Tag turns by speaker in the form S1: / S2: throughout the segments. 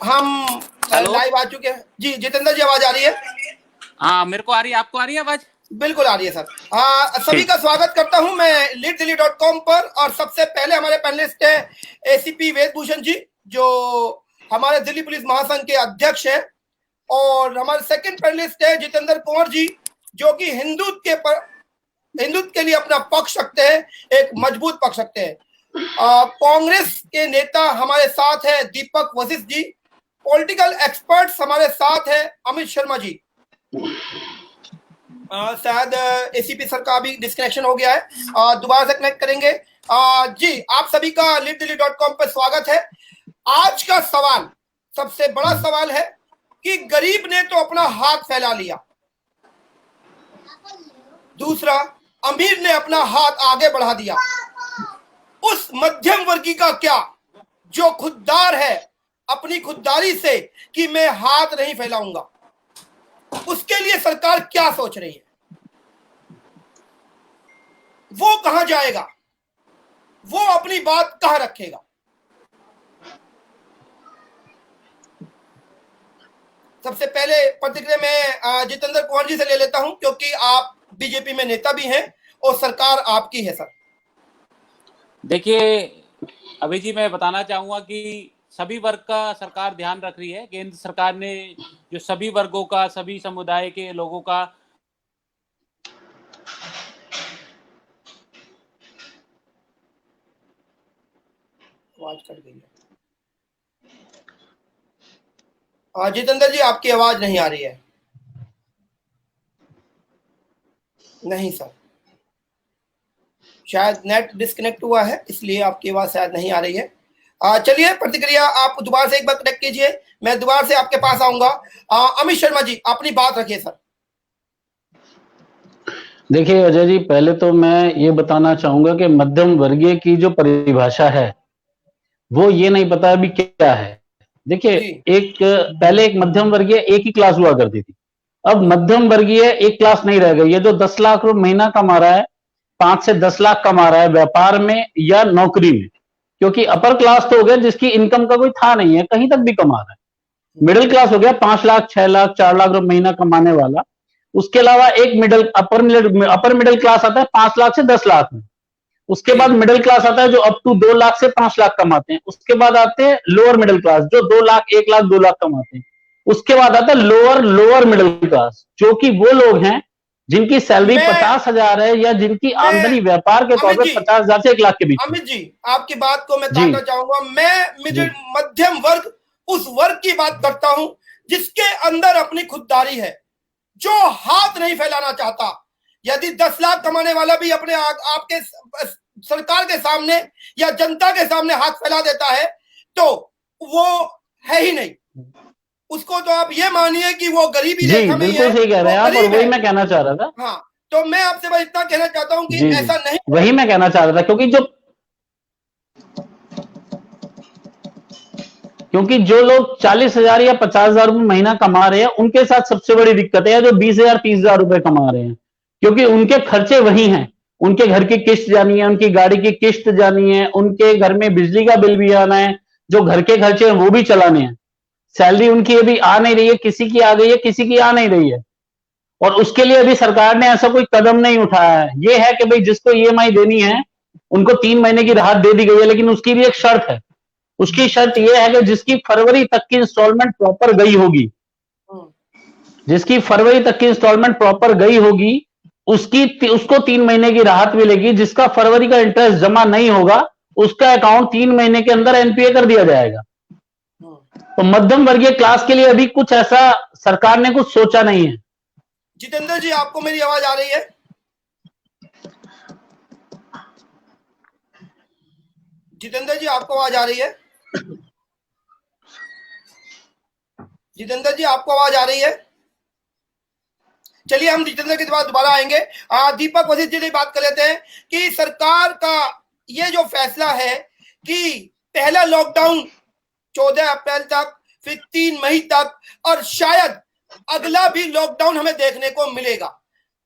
S1: हम
S2: hello.
S1: Live आ चुके हैं जी। जितेंद्र जी, आवाज आ रही है?
S2: हाँ, मेरे को आ रही है, आपको आ रही है आवाज?
S1: बिल्कुल आ रही है सर। सभी
S2: ठीक।
S1: का स्वागत करता हूं मैं leaddelhi.com पर। और सबसे पहले हमारे पैनलिस्ट है एसीपी वेदभूषण जी, जो हमारे दिल्ली पुलिस महासंघ के अध्यक्ष हैं। और हमारे सेकंड पैनलिस्ट है जितेंद्र कुंवर जी, जो कि हिंदुत्व के लिए अपना पक्ष रखते हैं, एक मजबूत पक्ष रखते हैं। कांग्रेस के नेता हमारे साथ है दीपक वशिष्ठ जी। पॉलिटिकल एक्सपर्ट्स हमारे साथ है अमित शर्मा जी। शायद एसीपी सर का भी डिस्कनेक्शन हो गया है, दोबारा से कनेक्ट करेंगे। जी, आप सभी का leaddelhi.com पर स्वागत है। आज का सवाल सबसे बड़ा सवाल है कि गरीब ने तो अपना हाथ फैला लिया, दूसरा अमीर ने अपना हाथ आगे बढ़ा दिया। उस मध्यम वर्गीय का क्या, जो खुददार है अपनी खुददारी से कि मैं हाथ नहीं फैलाऊंगा? उसके लिए सरकार क्या सोच रही है? वो कहां जाएगा? वो अपनी बात कहां रखेगा? सबसे पहले प्रतिक्रिया मैं जितेंद्र कुंवर जी से ले लेता हूं, क्योंकि आप बीजेपी में नेता भी हैं और सरकार आपकी है सर।
S2: देखिए अभी जी, मैं बताना चाहूंगा कि सभी वर्ग का सरकार ध्यान रख रही है। केंद्र सरकार ने जो सभी वर्गों का, सभी समुदाय के लोगों का
S1: आवाज कट गई है। जितेंद्र जी, आपकी आवाज नहीं आ रही है। नहीं सर, शायद नेट डिस्कनेक्ट हुआ है, इसलिए आपकी आवाज शायद नहीं आ रही है। चलिए, प्रतिक्रिया आप दोबारा से एक बार कनेक्ट कीजिए, मैं दोबारा से आपके पास आऊंगा। अमित शर्मा जी, अपनी बात रखिए सर।
S3: देखिए अजय जी, पहले तो मैं ये बताना चाहूंगा कि मध्यम वर्गीय की जो परिभाषा है वो ये नहीं पता अभी क्या है। देखिए, पहले एक मध्यम वर्गीय एक ही क्लास हुआ करती थी। अब मध्यम वर्गीय एक क्लास नहीं रह गई है। जो 10 लाख रुपए महीना कमा रहा है, 5 से 10 लाख कमा रहा है व्यापार में या नौकरी में, क्योंकि अपर क्लास तो हो गया जिसकी इनकम का कोई था नहीं है, कहीं तक भी कमा रहा है। मिडिल क्लास हो गया 5 लाख, 6 लाख, 4 लाख रुपए महीना कमाने वाला। उसके अलावा एक अपर मिडिल क्लास आता है 5 लाख से 10 लाख में। उसके बाद मिडिल क्लास आता है जो अप टू 2 लाख से 5 लाख कमाते हैं। उसके बाद आते हैं लोअर मिडिल क्लास, जो 2 लाख, 1 लाख, 2 लाख कमाते हैं। उसके बाद आता है लोअर मिडिल क्लास, जो कि वो लोग हैं जिनकी सैलरी 50,000 है या जिनकी आमदनी व्यापार के तौर पर 50,000 से 1 लाख के बीच।
S1: अमित जी, आपकी बात को मैं काटना चाहूंगा। मैं मध्यम वर्ग, उस वर्ग की बात करता हूं जिसके अंदर अपनी खुददारी है, जो हाथ नहीं फैलाना चाहता। यदि 10 लाख कमाने वाला भी अपने आपके सरकार के सामने या जनता के सामने हाथ फैला देता है तो वो है ही नहीं। उसको तो आप ये मानिए कि वो गरीबी रेखा में ही है।
S3: बिल्कुल सही कह रहे हैं आप, और वही मैं कहना चाह रहा था।
S1: हाँ, तो मैं आपसे बस इतना कहना चाहता हूं कि ऐसा नहीं,
S3: वही मैं कहना चाह रहा था। क्योंकि जो लोग 40,000 या 50,000 रुपए महीना कमा रहे हैं, उनके साथ सबसे बड़ी दिक्कत है जो 20,000 30,000 रुपए कमा रहे हैं, क्योंकि उनके खर्चे वही हैं। उनके घर की किस्त जानी है, उनकी गाड़ी की किस्त जानी है, उनके घर में बिजली का बिल भी आना है, जो घर के खर्चे हैं वो भी चलाने हैं। सैलरी उनकी अभी आ नहीं रही है, किसी की आ गई है, किसी की आ नहीं रही है, और उसके लिए अभी सरकार ने ऐसा कोई कदम नहीं उठाया है। ये है कि भाई जिसको ईएमआई देनी है उनको 3 महीने की राहत दे दी गई है, लेकिन उसकी भी एक शर्त है। उसकी शर्त यह है कि जिसकी फरवरी तक की इंस्टॉलमेंट प्रॉपर गई होगी, जिसकी फरवरी तक की इंस्टॉलमेंट प्रॉपर गई होगी, उसको 3 महीने की राहत मिलेगी। जिसका फरवरी का इंटरेस्ट जमा नहीं होगा, उसका अकाउंट 3 महीने के अंदर एनपीए कर दिया जाएगा। तो मध्यम वर्गीय क्लास के लिए अभी कुछ ऐसा सरकार ने कुछ सोचा नहीं है।
S1: जितेंद्र जी, आपको मेरी आवाज आ रही है? जितेंद्र जी, आपको आवाज आ रही है? जितेंद्र जी, आपको आवाज आ रही है? चलिए, हम जितेंद्र के बाद दोबारा आएंगे। दीपक वशिष्ठ जी से बात कर लेते हैं कि सरकार का ये जो फैसला है कि पहला लॉकडाउन 14 अप्रैल तक, फिर 3 मई तक, और शायद अगला भी लॉकडाउन हमें देखने को मिलेगा,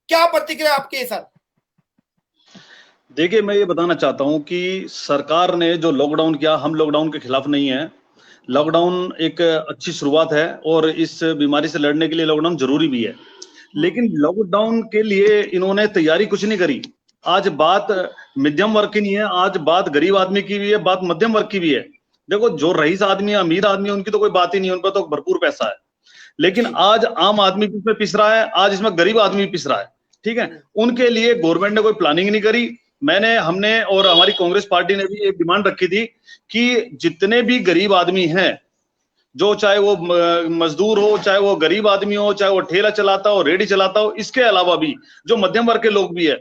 S1: क्या प्रतिक्रिया आपकी है सर?
S4: देखिए, मैं ये बताना चाहता हूं कि सरकार ने जो लॉकडाउन किया, हम लॉकडाउन के खिलाफ नहीं है। लॉकडाउन एक अच्छी शुरुआत है और इस बीमारी से लड़ने के लिए लॉकडाउन जरूरी भी है, लेकिन लॉकडाउन के लिए इन्होंने तैयारी कुछ नहीं करी। आज बात मध्यम वर्ग की नहीं है, आज बात गरीब आदमी की भी है, बात मध्यम वर्ग की भी है। देखो, जो रईस आदमी है, अमीर आदमी है, उनकी तो कोई बात ही नहीं है, उन पर तो भरपूर पैसा है। लेकिन आज आम आदमी इसमें पिस रहा है, आज इसमें गरीब आदमी पिस रहा है। ठीक है, उनके लिए गवर्नमेंट ने कोई प्लानिंग नहीं करी। हमने और हमारी कांग्रेस पार्टी ने भी एक डिमांड रखी थी कि जितने भी गरीब आदमी हैं, जो चाहे वो मजदूर हो, चाहे वो गरीब आदमी हो, चाहे वो ठेला चलाता हो, रेडी चलाता हो, इसके अलावा भी जो मध्यम वर्ग के लोग भी है,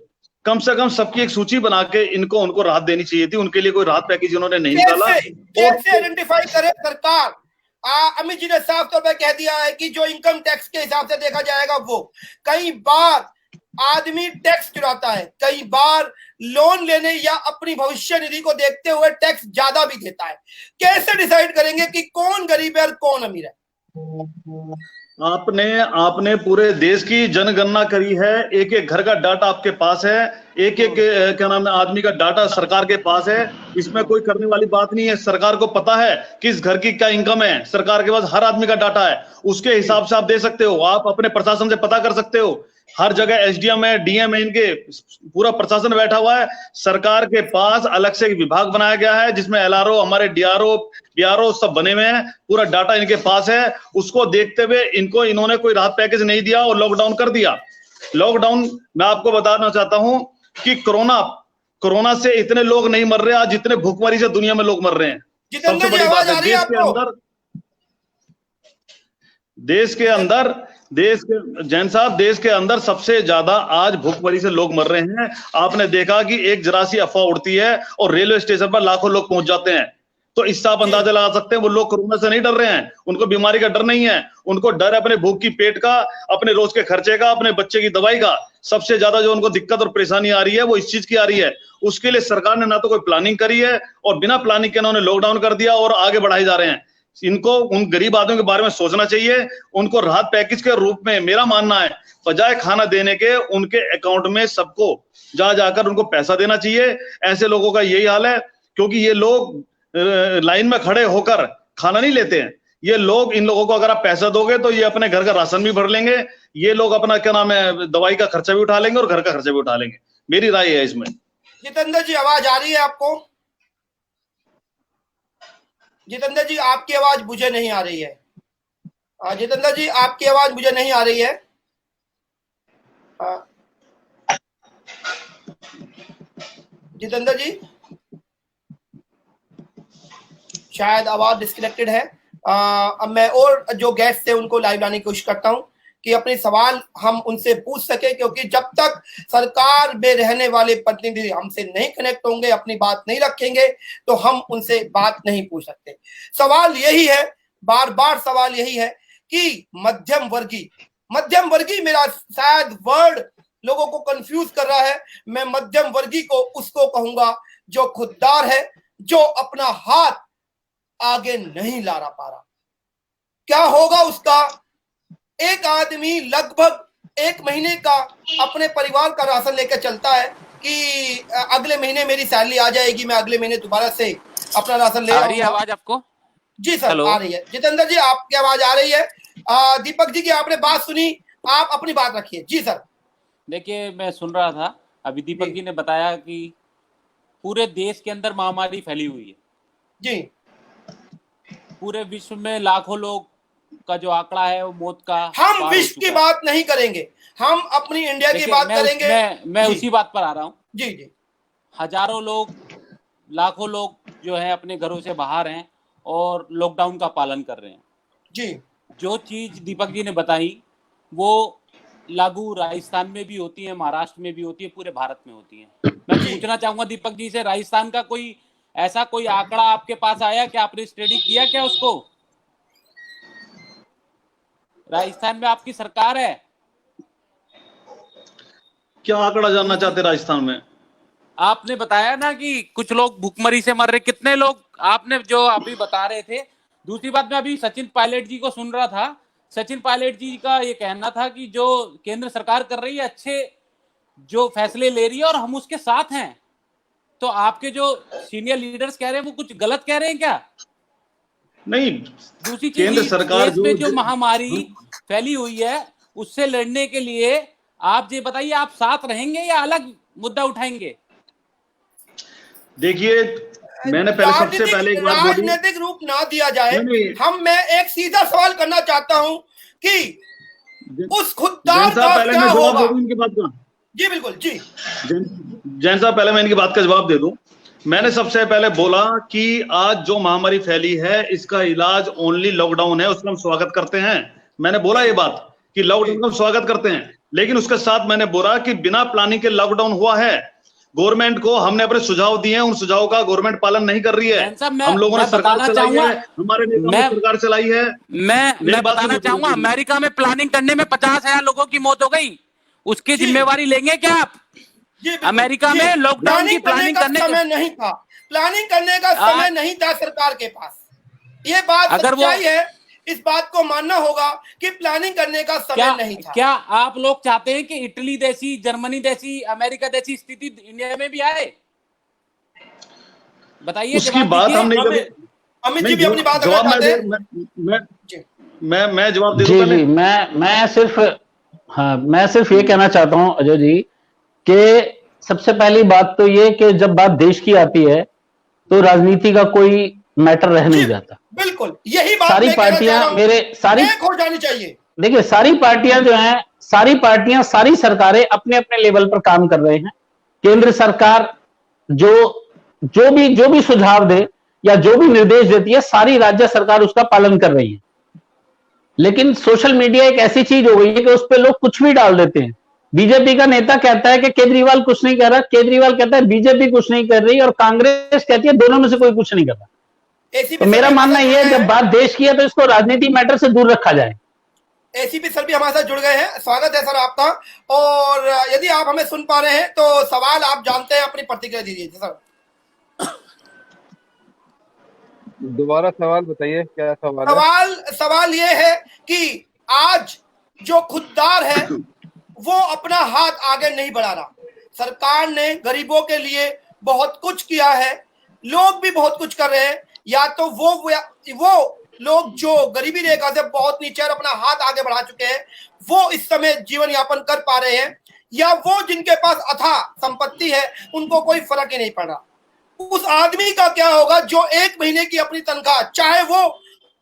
S4: कम से कम सबकी एक सूची बना के उनको राहत देनी चाहिए थी। उनके लिए कोई राहत पैकेज उन्होंने नहीं निकाला।
S1: कैसे आइडेंटिफाई करे सरकार? अमित जी ने साफ तौर पर कह दिया है कि जो इनकम टैक्स के हिसाब से देखा जाएगा, वो कई बार आदमी टैक्स चुराता है, कई बार लोन लेने या अपनी भविष्य निधि को देखते हुए टैक्स ज्यादा भी देता है। कैसे डिसाइड करेंगे कि कौन गरीब है और कौन अमीर है?
S4: आपने पूरे देश की जनगणना करी है, एक एक घर का डाटा आपके पास है, एक एक क्या नाम है आदमी का डाटा सरकार के पास है। इसमें कोई करने वाली बात नहीं है। सरकार को पता है किस घर की क्या इनकम है, सरकार के पास हर आदमी का डाटा है, उसके हिसाब से आप दे सकते हो। आप अपने प्रशासन से पता कर सकते हो, हर जगह एसडीएम है, डीएम है, इनके पूरा प्रशासन बैठा हुआ है। सरकार के पास अलग से एक विभाग बनाया गया है जिसमें एलआरओ, हमारे डीआरओ, बीआरओ सब बने हुए हैं, पूरा डाटा इनके पास है। उसको देखते हुए इन्होंने कोई राहत पैकेज नहीं दिया और लॉकडाउन कर दिया। लॉकडाउन, मैं आपको बताना चाहता हूं कि कोरोना से इतने लोग नहीं मर रहे आज जितने भूखमरी से दुनिया में लोग मर रहे हैं। सबसे बड़ी बात है, जैन साहब, देश के अंदर सबसे ज्यादा आज भूखमरी से लोग मर रहे हैं। आपने देखा कि एक जरा सी अफवाह उड़ती है और रेलवे स्टेशन पर लाखों लोग पहुंच जाते हैं, तो इससे आप अंदाजा लगा सकते हैं वो लोग कोरोना से नहीं डर रहे हैं, उनको बीमारी का डर नहीं है, उनको डर है अपने भूख की पेट का, अपने रोज के खर्चे का, अपने बच्चे की दवाई का। सबसे ज्यादा जो उनको दिक्कत और परेशानी आ रही है वो इस चीज की आ रही है। उसके लिए सरकार ने ना तो कोई प्लानिंग करी है और बिना प्लानिंग के उन्होंने लॉकडाउन कर दिया और आगे बढ़ाए जा रहे हैं। इनको उन गरीब आदमियों के बारे में सोचना चाहिए। उनको राहत पैकेज के रूप में, मेरा मानना है, बजाय खाना देने के उनके अकाउंट में सबको जाकर उनको पैसा देना चाहिए। ऐसे लोगों का यही हाल है, क्योंकि ये लोग लाइन में खड़े होकर खाना नहीं लेते हैं। ये लोग, इन लोगों को अगर आप पैसा दोगे तो ये अपने घर का राशन भी भर लेंगे, ये लोग अपना क्या नाम है दवाई का खर्चा भी उठा लेंगे और घर का खर्चा भी उठा लेंगे। मेरी राय है इसमें।
S1: जितेंद्र जी, आवाज आ रही है आपको? जितेंद्र जी, आपकी आवाज मुझे नहीं आ रही है। जितेंद्र जी, आपकी आवाज मुझे नहीं आ रही है। जितेंद्र जी, शायद आवाज डिस्कनेक्टेड है। अब मैं और जो गेस्ट थे उनको लाइव लाने की कोशिश करता हूं कि अपने सवाल हम उनसे पूछ सके, क्योंकि जब तक सरकार में रहने वाले प्रतिनिधि हमसे नहीं कनेक्ट होंगे, अपनी बात नहीं रखेंगे, तो हम उनसे बात नहीं पूछ सकते। सवाल यही है, बार बार सवाल यही है कि मध्यम वर्गीय मेरा शायद वर्ड लोगों को कंफ्यूज कर रहा है। मैं मध्यम वर्गीय को उसको कहूंगा जो खुददार है, जो अपना हाथ आगे नहीं ला पा रहा। क्या होगा उसका? एक आदमी लगभग 1 महीने का अपने परिवार का राशन लेकर चलता है कि अगले महीने मेरी सैलरी आ जाएगी, मैं अगले महीने दोबारा से अपना राशन ले आऊंगा।
S2: आ रही है आवाज आपको?
S1: जी सर, आ रही है। जितेंद्र जी, आपकी आवाज आ रही है। दीपक जी की आपने बात सुनी, आप अपनी बात रखिए। जी सर।
S2: देखिए, मैं सुन रहा था, अभी दीपक जी ने बताया कि पूरे देश के अंदर महामारी फैली हुई है।
S1: जी।
S2: पूरे विश्व में लाखों लोग का जो आंकड़ा है वो मौत का।
S1: हम विश्व की बात नहीं करेंगे, हम अपनी इंडिया की बात करेंगे।
S2: मैं उसी बात पर आ रहा हूँ।
S1: जी जी।
S2: हजारों लोग, लाखों लोग जो है अपने घरों से बाहर हैं और लॉकडाउन का पालन कर रहे हैं।
S1: जी।
S2: जो चीज दीपक जी ने बताई वो लागू राजस्थान में भी होती है, महाराष्ट्र में भी होती है, पूरे भारत में होती है। मैं पूछना चाहूंगा दीपक जी से, राजस्थान का कोई ऐसा कोई आंकड़ा आपके पास आया क्या? आपने स्टडी किया क्या उसको? राजस्थान में आपकी सरकार है,
S4: क्या आंकड़ा जानना चाहते राजस्थान में?
S2: आपने बताया ना कि कुछ लोग भूखमरी से मर रहे, कितने लोग आपने जो अभी बता रहे थे। दूसरी बात, मैं अभी सचिन पायलट जी को सुन रहा था। सचिन पायलट जी का ये कहना था कि जो केंद्र सरकार कर रही है, अच्छे जो फैसले ले रही है और हम उसके साथ हैं। तो आपके जो सीनियर लीडर्स कह रहे हैं वो कुछ गलत कह रहे हैं क्या?
S4: नहीं,
S2: दूसरी चीज,
S4: केंद्र सरकार
S2: देश में जो महामारी फैली हुई है उससे लड़ने के लिए आप ये बताइए, आप साथ रहेंगे या अलग मुद्दा उठाएंगे?
S4: देखिए, मैंने पहले सबसे पहले एक बात बोली,
S1: राजनीतिक रूप ना दिया जाए।
S4: नहीं।
S1: मैं एक सीधा सवाल करना चाहता हूं कि उस खुददार का
S4: पहले
S1: क्या
S4: मैं जवाब
S1: होगा?
S4: दे दूं इनकी बात का।
S1: जी बिल्कुल जी।
S4: जैन साहब, पहले मैं इनकी बात का जवाब दे दूं। मैंने सबसे पहले बोला कि आज जो महामारी फैली है इसका इलाज ओनली लॉकडाउन है, उसका हम स्वागत करते हैं। मैंने बोला ये बात कि लॉकडाउन का हम स्वागत करते हैं, लेकिन उसके साथ मैंने बोला कि बिना प्लानिंग के लॉकडाउन हुआ है। गवर्नमेंट को हमने अपने सुझाव दिए हैं, उन सुझावों का गवर्नमेंट पालन नहीं कर रही है। हम लोगों ने सरकार चलाई है, हमारे नेताओं ने सरकार चलाई है।
S2: मैं बताना चाहूंगा, अमेरिका में प्लानिंग करने में 50,000 लोगों की मौत हो गई, उसकी जिम्मेवारी लेंगे क्या आप? अमेरिका में लॉकडाउन की प्लानिंग करने
S1: का समय नहीं था, प्लानिंग करने का समय नहीं था सरकार के पास। ये बात सच्चाई है, इस बात को मानना होगा कि प्लानिंग करने का समय नहीं था।
S2: क्या आप लोग चाहते हैं कि इटली जैसी, जर्मनी जैसी, अमेरिका जैसी स्थिति इंडिया में भी आए? बताइए।
S4: उसकी बात हम नहीं करें।
S1: अमित जी भी अपनी बात
S4: जवाब मैं जवाब दे दूं पहले।
S3: मैं सिर्फ ये कहना चाहता हूं अजय जी कि सबसे पहली बात तो ये कि जब बात देश की आती है तो राजनीति का कोई मैटर रह नहीं जाता।
S1: बिल्कुल, यही बात
S3: सारी पार्टियां
S1: एक हो जानी चाहिए।
S3: देखिए, सारी पार्टियां जो हैं, सारी सरकारें अपने अपने लेवल पर काम कर रहे हैं। केंद्र सरकार जो भी सुझाव दे या जो भी निर्देश देती है, सारी राज्य सरकार उसका पालन कर रही है। लेकिन सोशल मीडिया एक ऐसी चीज हो गई है कि उस पर लोग कुछ भी डाल देते हैं। बीजेपी का नेता कहता है कि केजरीवाल कुछ नहीं कर रहा, केजरीवाल कहता है बीजेपी कुछ नहीं कर रही, और कांग्रेस कहती है दोनों में से कोई कुछ नहीं कर रहा। तो मेरा मानना यह है, जब बात देश की है तो इसको राजनीति मैटर से दूर रखा जाए।
S1: एसीपी सर भी हमारे साथ जुड़ गए हैं, स्वागत है सर आपका। और यदि आप हमें सुन पा रहे हैं तो सवाल आप जानते हैं, अपनी प्रतिक्रिया दीजिए सर।
S5: दोबारा सवाल बताइए, क्या सवाल है?
S1: सवाल ये है कि आज जो खुददार है वो अपना हाथ आगे नहीं बढ़ा रहा। सरकार ने गरीबों के लिए बहुत कुछ किया है, लोग भी बहुत कुछ कर रहे हैं। या तो वो लोग जो गरीबी रेखा से बहुत नीचे और अपना हाथ आगे बढ़ा चुके हैं, वो इस समय जीवन यापन कर पा रहे हैं, या वो जिनके पास अथाह संपत्ति है उनको कोई फर्क ही नहीं पड़ रहा। उस आदमी का क्या होगा जो एक महीने की अपनी तनख्वाह, चाहे वो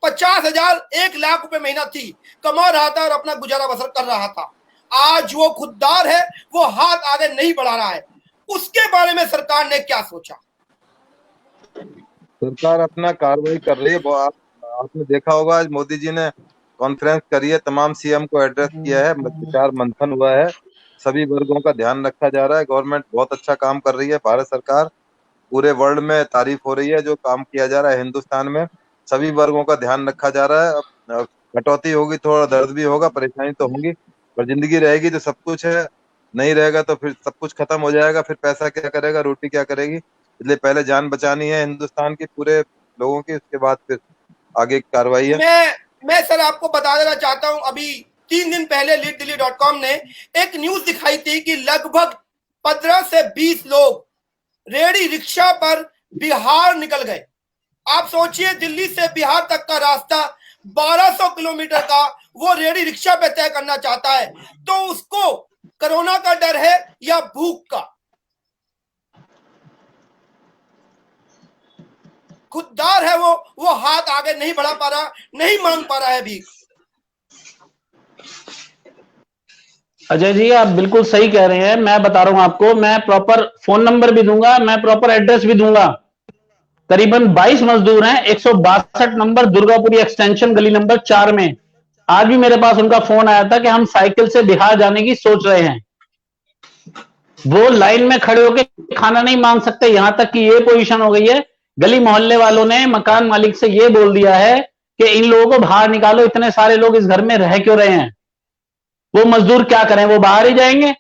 S1: 50,000 1 लाख रुपए महीना थी, कमा रहा था और अपना गुजारा बसर कर रहा था। आज वो खुददार है, वो हाथ आगे नहीं बढ़ा रहा है। उसके बारे में सरकार ने क्या सोचा?
S5: सरकार अपना कार्रवाई कर रही है। आपने देखा होगा, आज मोदी जी ने कॉन्फ्रेंस करी है, तमाम सीएम को एड्रेस किया है, विचार मंथन हुआ है, सभी वर्गों का ध्यान रखा जा रहा है। गवर्नमेंट बहुत अच्छा काम कर रही है। भारत सरकार पूरे वर्ल्ड में तारीफ हो रही है जो काम किया जा रहा है। हिंदुस्तान में सभी वर्गों का ध्यान रखा जा रहा है। कटौती होगी, थोड़ा दर्द भी होगा, परेशानी तो होगी, पर जिंदगी रहेगी तो सब कुछ है, नहीं रहेगा तो फिर सब कुछ खत्म हो जाएगा। फिर पैसा क्या करेगा, रोटी क्या करेगी? इसलिए पहले जान बचानी है हिंदुस्तान की पूरे लोगों की, उसके बाद फिर आगे कार्रवाई है।
S1: मैं सर आपको बता देना चाहता हूं, अभी 3 दिन पहले leaddelhi.com ने एक न्यूज दिखाई थी कि लगभग 15 से 20 लोग रेडी रिक्शा पर बिहार निकल गए। आप सोचिए, दिल्ली से बिहार तक का रास्ता 1200 किलोमीटर का वो रेडी रिक्शा पे तय करना चाहता है, तो उसको कोरोना का डर है या भूख का? खुददार है वो हाथ आगे नहीं बढ़ा पा रहा, नहीं मांग पा रहा है भीख।
S3: अजय जी, आप बिल्कुल सही कह रहे हैं। मैं बता रहा हूं आपको, मैं प्रॉपर फोन नंबर भी दूंगा, मैं प्रॉपर एड्रेस भी दूंगा। करीबन 22 मजदूर हैं, 162 नंबर दुर्गापुरी एक्सटेंशन, गली नंबर 4 में। आज भी मेरे पास उनका फोन आया था कि हम साइकिल से बिहार जाने की सोच रहे हैं। वो लाइन में खड़े होकर खाना नहीं मांग सकते, यहां तक कि ये पोजीशन हो गई है, गली मोहल्ले वालों ने मकान मालिक से ये बोल दिया है कि इन लोगों को बाहर निकालो, इतने सारे लोग इस घर में रह क्यों रहे हैं। वो मजदूर क्या करें, वो बाहर ही जाएंगे,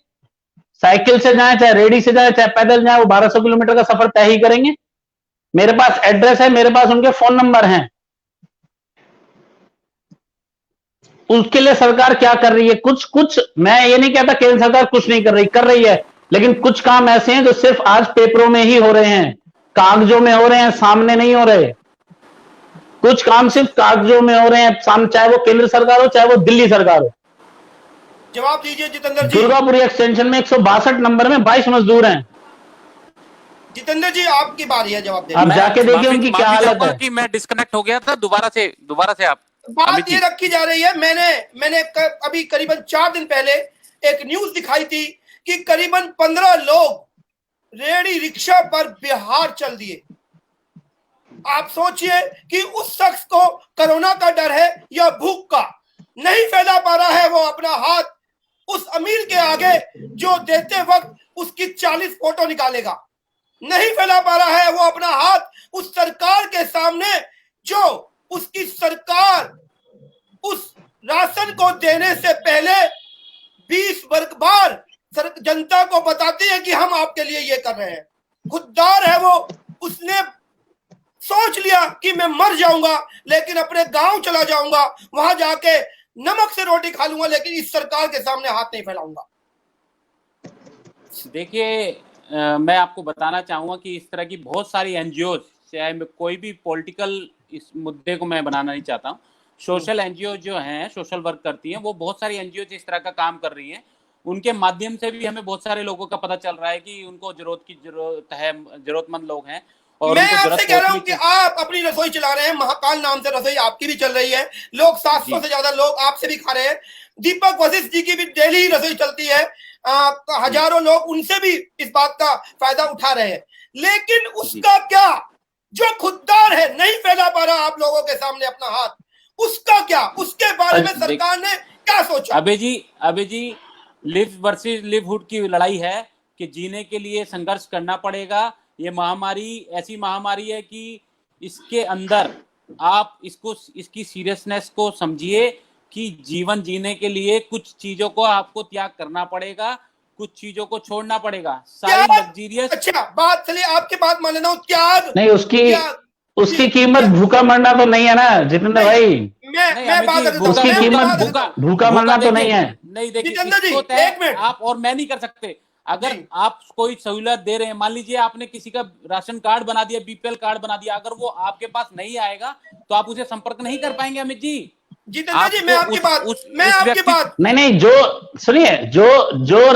S3: साइकिल से जाए, चाहे रेडी से जाए, चाहे पैदल जाए, वो 1200 किलोमीटर का सफर तय ही करेंगे। मेरे पास एड्रेस है, मेरे पास उनके फोन नंबर हैं। उसके लिए सरकार क्या कर रही है? कुछ मैं ये नहीं कहता केंद्र सरकार कुछ नहीं कर रही है, लेकिन कुछ काम ऐसे हैं जो सिर्फ आज पेपरों में ही हो रहे हैं, कागजों में हो रहे हैं, सामने नहीं हो रहे। कुछ काम सिर्फ कागजों में हो रहे हैं, चाहे वो केंद्र सरकार हो चाहे वो दिल्ली सरकार हो।
S1: जवाब दीजिए जितेंद्र जी।
S3: दुर्गापुरी एक्सटेंशन में 162 नंबर में 22 मजदूर हैं।
S1: जितेंद्र जी आपकी बारी है जवाब देने
S3: आप
S1: की।
S3: जाके देखिए उनकी क्या हालत
S2: चाहूंगा
S3: है।
S2: कि मैं डिस्कनेक्ट हो गया था, दोबारा से आप
S1: बात
S2: अमित
S1: ये
S2: जी।
S1: रखी जा रही है, मैंने अभी करीबन 4 दिन पहले एक न्यूज दिखाई थी कि करीबन 15 लोग रेहड़ी रिक्शा पर बिहार चल दिए। आप सोचिए कि उस शख्स को कोरोना का डर है या भूख का, नहीं फैला पा रहा है वो अपना हाथ उस अमीर के आगे जो देते वक्त उसकी 40 फोटो निकालेगा, नहीं फैला पा रहा है वो अपना हाथ उस सरकार के सामने जो उसकी सरकार उस राशन को देने से पहले 20 बार जनता को बताती है कि हम आपके लिए ये कर रहे हैं। खुददार है वो, उसने सोच लिया कि मैं मर जाऊंगा लेकिन अपने गांव चला जाऊंगा, वहां जाके नमक से रोटी खा लूंगा, लेकिन इस सरकार के सामने हाथ नहीं फैलाऊंगा।
S2: देखिए मैं आपको बताना चाहूंगा कि इस तरह की बहुत सारी एनजीओ, चाहे मैं कोई भी पॉलिटिकल इस मुद्दे को मैं बनाना नहीं चाहता हूँ, सोशल एनजीओ जो हैं, सोशल वर्क करती हैं, वो बहुत सारी एनजीओ इस तरह का काम कर रही हैं। उनके माध्यम से भी हमें बहुत सारे लोगों का पता चल रहा है कि उनको जरूरत है, जरूरतमंद लोग हैं और
S1: मैं
S2: उनको
S1: आपसे
S2: जरूरत
S1: कह रहा हूं
S2: पहुंचनी
S1: कि आप अपनी रसोई चला रहे हैं, महाकाल नाम से रसोई आपकी भी चल रही है, लोग 700 से ज्यादा लोग आपसे भी खा रहे हैं, दीपक वशिष्ठ जी की भी डेली रसोई चलती है, हजारों लोग उनसे भी इस बात का फायदा उठा रहे हैं, लेकिन उसका क्या, जो खुददार है नहीं फैला पा रहा आप लोगों के सामने अपना हाथ, उसका क्या, उसके बारे में सरकार ने क्या सोचा?
S2: अबे जी लिव वर्सेस लिवहुड की लड़ाई है कि जीने के लिए संघर्ष करना पड़ेगा। ये महामारी ऐसी महामारी है कि इसके अंदर आप इसकी सीरियसनेस को समझिए कि जीवन जीने के लिए कुछ चीजों को आपको त्याग करना पड़ेगा, कुछ चीजों को छोड़ना पड़ेगा। सारी लग्जरियस,
S1: अच्छा बात चलिए आपकी बात मान लेना हूं, त्याग
S3: नहीं, उसकी कीमत भूखा मरना तो नहीं है ना जितेंद्र भाई।
S1: मैं बात करता हूं,
S3: उसकी कीमत भूखा मरना तो नहीं है।
S2: नहीं देखिए,
S1: जितेंद्र जी,
S2: इसको तय
S1: एक मिनट।
S2: आप और मैं नहीं कर सकते। अगर आप कोई सहूलियत दे रहे हैं, मान लीजिए आपने किसी का राशन कार्ड बना दिया, बीपीएल कार्ड बना दिया, अगर वो आपके पास नहीं आएगा तो आप उसे संपर्क नहीं कर पाएंगे। अमित जी,
S1: जितेंद्र जी, मैं आपकी बात
S3: नहीं, जो सुनिए, जो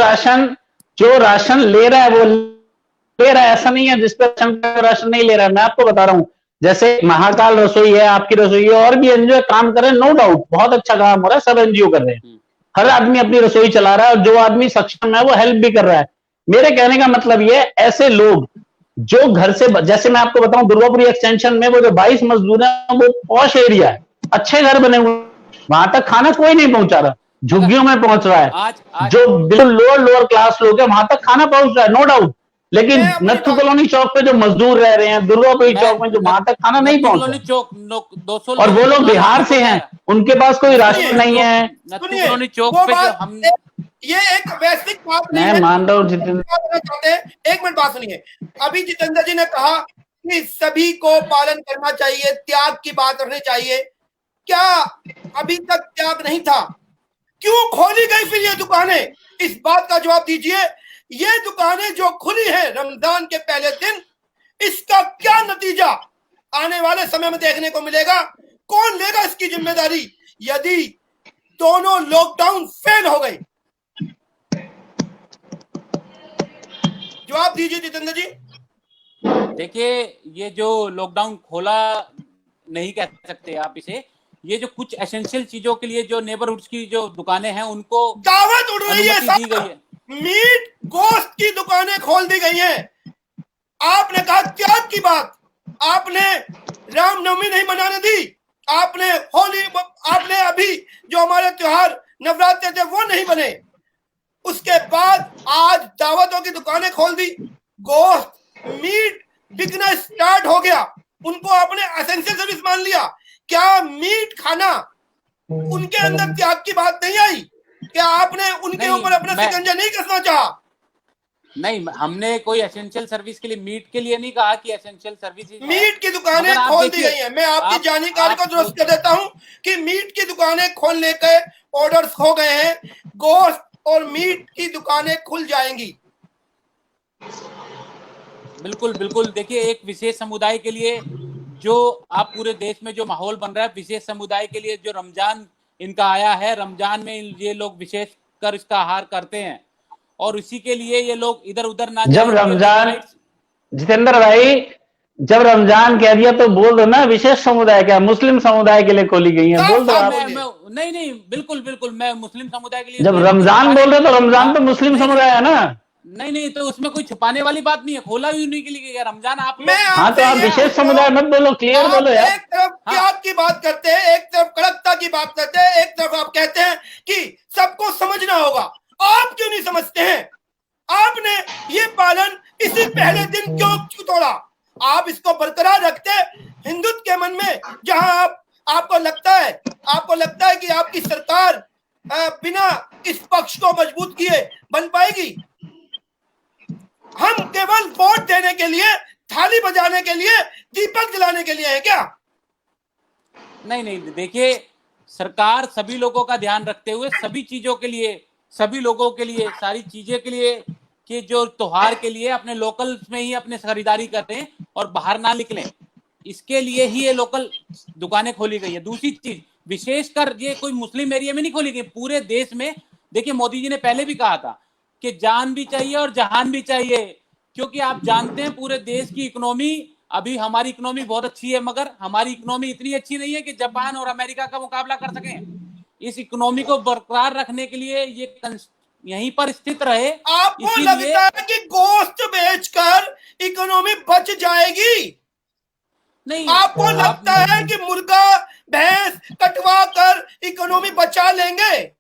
S3: राशन ले रहा है वो ले रहा है, ऐसा नहीं है जिसपे राशन नहीं ले रहा है। मैं आपको बता रहा हूँ, जैसे महाकाल रसोई है, आपकी रसोई है, और भी एनजीओ काम कर रहे हैं, नो डाउट बहुत अच्छा काम हो रहा है, सब एनजीओ कर रहे हैं, हर आदमी अपनी रसोई चला रहा है, और जो आदमी सक्षम है वो हेल्प भी कर रहा है। मेरे कहने का मतलब ये, ऐसे लोग जो घर से, जैसे मैं आपको बताऊं, दुर्गापुरी एक्सटेंशन में वो जो 22 मजदूर हैं, वो पॉश एरिया है, अच्छे घर बने हुए, वहां तक खाना कोई नहीं पहुंचा रहा, झुग्गियों में पहुंच रहा है। जो बिल्कुल लोअर क्लास लोग हैं वहां तक खाना पहुंच रहा है, नो डाउट, लेकिन नत्थू कॉलोनी चौक पे जो मजदूर रह रहे हैं, दुर्गापुरी चौक में जो वहां तक खाना नहीं पहुंच रहा, और वो लोग बिहार से हैं, उनके पास कोई राशन नहीं है।
S2: नत्थू कॉलोनी चौक पे जो हम,
S1: ये एक वैश्विक बात नहीं
S3: मैं
S1: है,
S3: मान रहा हूँ जितेंद्र।
S1: एक मिनट बात सुनिए। अभी जितेंद्र जी ने कहा कि सभी को पालन करना चाहिए, त्याग की बात रखनी चाहिए, क्या अभी तक त्याग नहीं था? क्यों खोली गई फिर ये दुकानें? इस बात का जवाब दीजिए। ये दुकानें जो खुली हैं रमजान के पहले दिन, इसका क्या नतीजा आने वाले समय में देखने को मिलेगा? कौन लेगा इसकी जिम्मेदारी यदि दोनों लॉकडाउन फेल हो गए? जवाब दीजिए जितेंद्र जी।
S2: देखिए, ये जो लॉकडाउन खोला नहीं कह सकते आप इसे, ये जो कुछ एसेंशियल चीजों के लिए जो नेबरहुड्स की जो दुकानें हैं उनको
S1: दावत उड़ रही है,
S2: अनुमति दी गई है।
S1: मीट गोश्त की दुकानें खोल दी गई हैं। आपने कहा त्याग की बात, आपने रामनवमी नहीं मनाने दी, आपने होली, आपने अभी जो हमारे त्योहार नवरात्रे थे वो नहीं बने, उसके बाद आज दावतों की दुकानें खोल दी, गोश्त मीट बिकना स्टार्ट हो गया, उनको आपने एसेंशियल सर्विस मान लिया। क्या मीट खाना उनके अंदर त्याग की बात नहीं आई? क्या आपने उनके ऊपर अपना शिकंजा नहीं कसना चाहा?
S2: नहीं, हमने कोई एसेंशियल सर्विस के लिए, मीट के लिए नहीं कहा कि एसेंशियल सर्विस।
S1: मीट की दुकानें खोल दी गई हैं। मैं आपकी जानकारी को दुरुस्त कर देता हूं कि मीट की दुकानें खोलने के ऑर्डर्स हो गए हैं, गोश्त और मीट की दुकानें खुल जाएंगी।
S2: बिल्कुल बिल्कुल। देखिए, एक विशेष समुदाय के लिए जो आप पूरे देश में जो माहौल बन रहा है विशेष समुदाय के लिए, जो रमजान इनका आया है, रमजान में ये लोग विशेष कर इसका आहार करते हैं और इसी के लिए ये लोग इधर उधर ना
S3: जब
S2: जाएं।
S3: रमजान, जितेंद्र भाई जब रमजान कह दिया तो बोल दो ना, विशेष समुदाय क्या, मुस्लिम समुदाय के लिए खोली गई है, बोल दो आप।
S2: नहीं बिल्कुल बिल्कुल, मैं मुस्लिम समुदाय के लिए
S3: जब रमजान बोल रहे तो रमजान तो मुस्लिम समुदाय है ना।
S2: नहीं तो उसमें कोई छुपाने वाली बात नहीं है, खोला भी उन्हीं के लिए गया रमजान। आप
S3: हाँ तो आप विशेष समुदाय मत बोलो, क्लियर बोलो यार।
S1: एक तरफ त्याग की बात करते हैं, एक तरफ कड़कता की बात करते हैं, एक तरफ आप कहते हैं कि सबको समझना होगा। आप क्यों नहीं समझते हैं? आपने ये पालन इसी पहले दिन क्यों तोड़ा? आप इसको बरकरार रखते हिंदुत्व के मन में, जहां आपको लगता है कि आपकी सरकार बिना इस पक्ष को मजबूत किए बन पाएगी। हम केवल वोट देने के लिए, थाली बजाने के लिए, दीपक जलाने के लिए है क्या?
S2: नहीं देखिए, सरकार सभी लोगों का ध्यान रखते हुए सभी चीजों के लिए, सभी लोगों के लिए, सारी चीजें के लिए, कि जो त्योहार के लिए अपने लोकल में ही अपने खरीदारी करें और बाहर ना निकलें, इसके लिए ही ये लोकल दुकानें खोली गई है। दूसरी चीज, विशेषकर ये कोई मुस्लिम एरिया में नहीं खोली गई, पूरे देश में। देखिए, मोदी जी ने पहले भी कहा था कि जान भी चाहिए और जहान भी चाहिए, क्योंकि आप जानते हैं पूरे देश की इकोनॉमी, अभी हमारी इकोनॉमी बहुत अच्छी है, मगर हमारी इकोनॉमी इतनी अच्छी नहीं है कि जापान और अमेरिका का मुकाबला कर सकें। इस इकोनॉमी को बरकरार रखने के लिए ये यहीं पर स्थित रहे।
S1: आपको लगता है कि गोश्त बेचकर इकोनॉमी बच जाएगी?
S2: नहीं,
S1: आपको लगता है कि मुर्गा भैंस कटवा कर इकोनॉमी बचा लेंगे?